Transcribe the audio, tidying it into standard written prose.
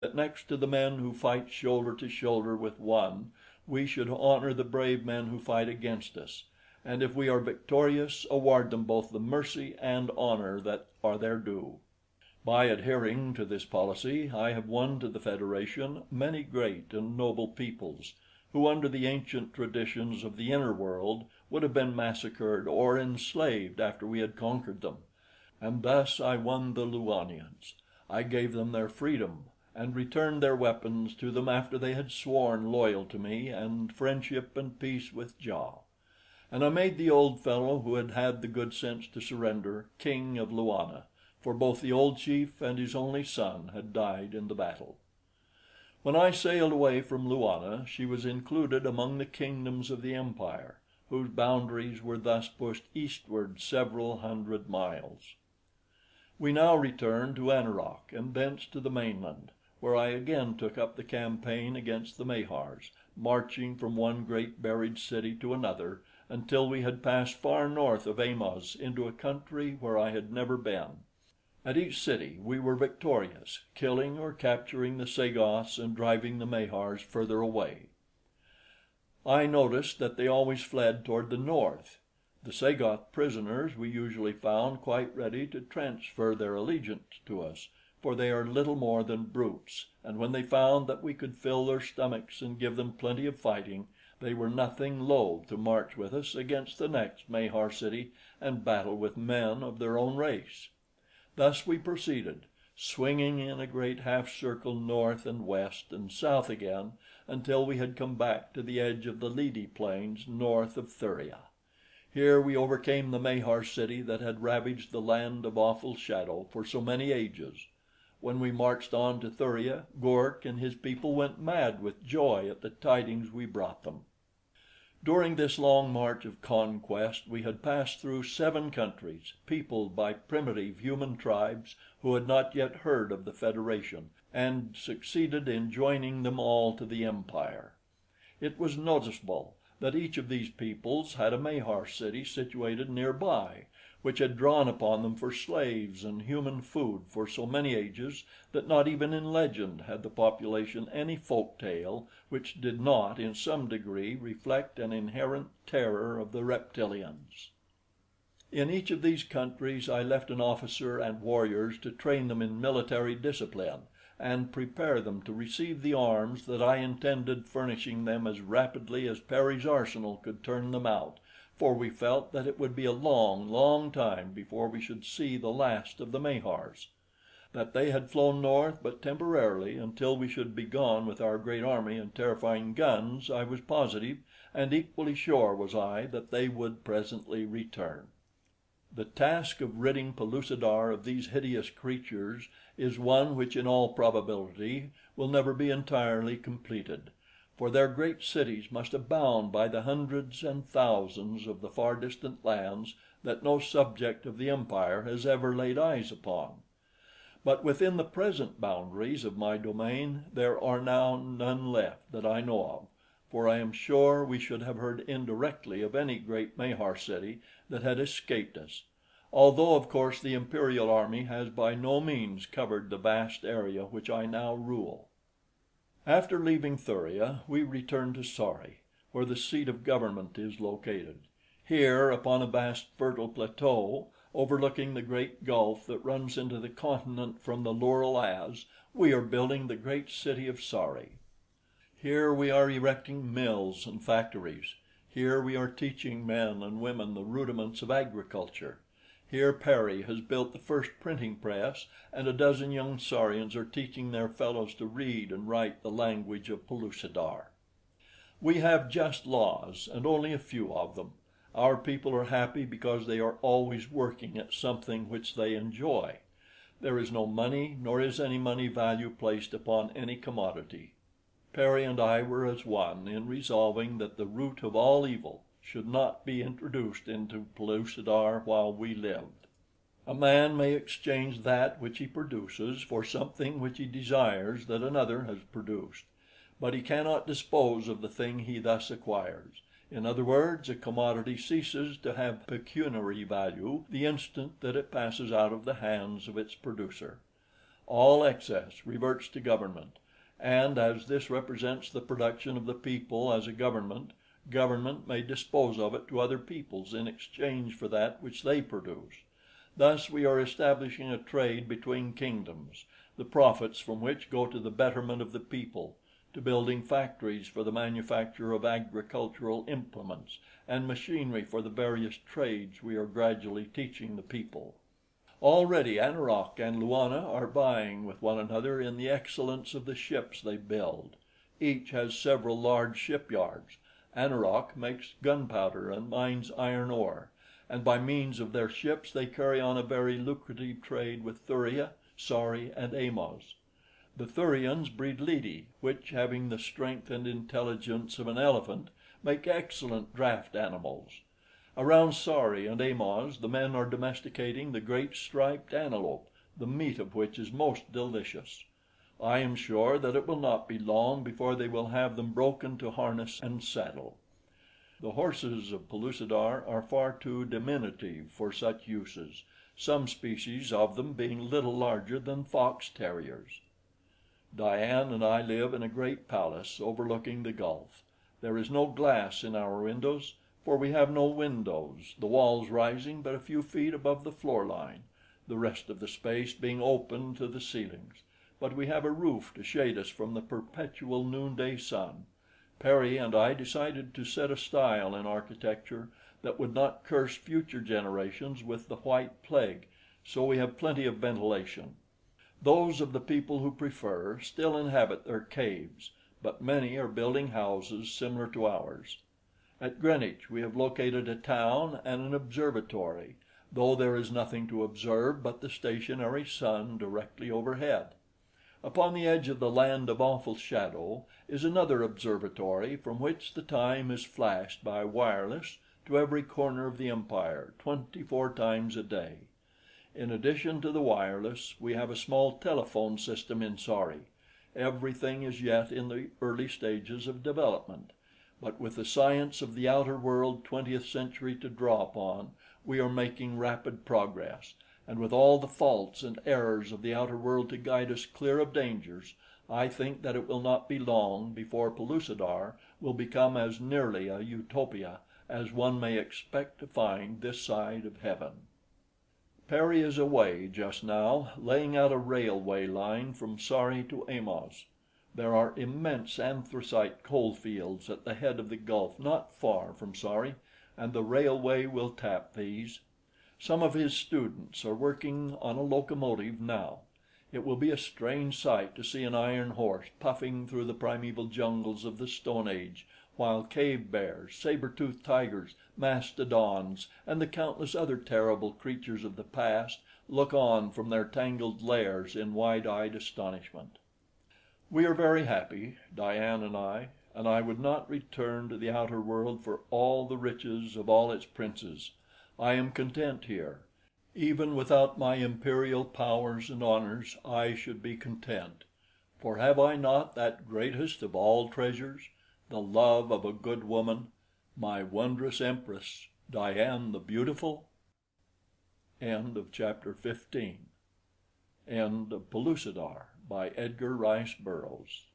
that next to the men who fight shoulder to shoulder with one, we should honor the brave men who fight against us, and if we are victorious, award them both the mercy and honor that are their due. By adhering to this policy, I have won to the Federation many great and noble peoples, who under the ancient traditions of the inner world would have been massacred or enslaved after we had conquered them. And thus I won the Luonians. I gave them their freedom, and returned their weapons to them after they had sworn loyalty to me and friendship and peace with Ja. And I made the old fellow who had had the good sense to surrender king of Luana, for both the old chief and his only son had died in the battle. When I sailed away from Luana, she was included among the kingdoms of the empire, whose boundaries were thus pushed eastward several hundred miles. We now returned to Anoroc and thence to the mainland, where I again took up the campaign against the Mahars, marching from one great buried city to another until we had passed far north of Amoz into a country where I had never been. At each city we were victorious, killing or capturing the Sagoths and driving the Mahars further away. I noticed that they always fled toward the north. The Sagoth prisoners we usually found quite ready to transfer their allegiance to us, for they are little more than brutes, and when they found that we could fill their stomachs and give them plenty of fighting, they were nothing loath to march with us against the next Mahar city and battle with men of their own race. Thus we proceeded, swinging in a great half circle north and west and south again until we had come back to the edge of the Lidi plains north of Thuria. Here we overcame the Mahar city that had ravaged the land of awful shadow for so many ages. When we marched on to Thuria, Gork and his people went mad with joy at the tidings we brought them. During this long march of conquest we had passed through 7 countries, peopled by primitive human tribes who had not yet heard of the Federation, and succeeded in joining them all to the empire. It was noticeable that each of these peoples had a Mahar city situated near by, which had drawn upon them for slaves and human food for so many ages that not even in legend had the population any folk tale which did not in some degree reflect an inherent terror of the reptilians. In each of these countries I left an officer and warriors to train them in military discipline and prepare them to receive the arms that I intended furnishing them as rapidly as Perry's arsenal could turn them out, for we felt that it would be a long, long time before we should see the last of the Mahars. That they had flown north but temporarily until we should be gone with our great army and terrifying guns I was positive, and equally sure was I that they would presently return. The task of ridding Pellucidar of these hideous creatures is one which in all probability will never be entirely completed, for their great cities must abound by the hundreds and thousands of the far distant lands that no subject of the empire has ever laid eyes upon. But within the present boundaries of my domain there are now none left that I know of, for I am sure we should have heard indirectly of any great Mahar city that had escaped us, although of course the imperial army has by no means covered the vast area which I now rule. After leaving Thuria we returned to Sari, where the seat of government is located. Here, upon a vast fertile plateau overlooking the great gulf that runs into the continent from the Lural Az, we are building the great city of Sari. Here we are erecting mills and factories. Here we are teaching men and women the rudiments of agriculture. Here Perry has built the first printing press, and a dozen young Sarians are teaching their fellows to read and write the language of Pellucidar. We have just laws, and only a few of them. Our people are happy because they are always working at something which they enjoy. There is no money, nor is any money value placed upon any commodity. Perry and I were as one in resolving that the root of all evil should not be introduced into Pellucidar while we lived. A man may exchange that which he produces for something which he desires that another has produced, but he cannot dispose of the thing he thus acquires. In other words, a commodity ceases to have pecuniary value the instant that it passes out of the hands of its producer. all excess reverts to government, and as this represents the production of the people as a government, government may dispose of it to other peoples in exchange for that which they produce. Thus we are establishing a trade between kingdoms, the profits from which go to the betterment of the people, to building factories for the manufacture of agricultural implements, and machinery for the various trades we are gradually teaching the people. Already Anauroch and Luana are vying with one another in the excellence of the ships they build. Each has several large shipyards. Anauroch makes gunpowder and mines iron ore, and by means of their ships they carry on a very lucrative trade with Thuria, Sari, and Amoz. The Thurians breed lidi, which, having the strength and intelligence of an elephant, make excellent draught animals. Around Sari and Amoz the men are domesticating the great striped antelope, the meat of which is most delicious. I am sure that it will not be long before they will have them broken to harness and saddle. The horses of Pellucidar are far too diminutive for such uses, some species of them being little larger than fox terriers. Diane and I live in a great palace overlooking the gulf. There is no glass in our windows, for we have no windows, the walls rising but a few feet above the floor line, the rest of the space being open to the ceilings, but we have a roof to shade us from the perpetual noonday sun. Perry and I decided to set a style in architecture that would not curse future generations with the white plague, so we have plenty of ventilation. Those of the people who prefer still inhabit their caves, but many are building houses similar to ours. At Greenwich we have located a town and an observatory, though there is nothing to observe but the stationary sun directly overhead. Upon the edge of the land of awful shadow is another observatory from which the time is flashed by wireless to every corner of the empire 24 times a day. In addition to the wireless, we have a small telephone system in Sari. Everything is yet in the early stages of development, but with the science of the outer world 20th century to draw upon, we are making rapid progress, and with all the faults and errors of the outer world to guide us clear of dangers, I think that it will not be long before Pellucidar will become as nearly a utopia as one may expect to find this side of heaven. Perry is away just now, laying out a railway line from Sari to Amoz. There are immense anthracite coal fields at the head of the gulf not far from Sari, and the railway will tap these. Some of his students are working on a locomotive now. It will be a strange sight to see an iron horse puffing through the primeval jungles of the Stone Age, while cave bears, saber-toothed tigers, mastodons, and the countless other terrible creatures of the past look on from their tangled lairs in wide-eyed astonishment. We are very happy, Diane and I would not return to the outer world for all the riches of all its princes. I am content here. Even without my imperial powers and honors, I should be content. For have I not that greatest of all treasures, the love of a good woman, my wondrous empress, Diane the Beautiful? End of chapter 15. End of Pellucidar by Edgar Rice Burroughs.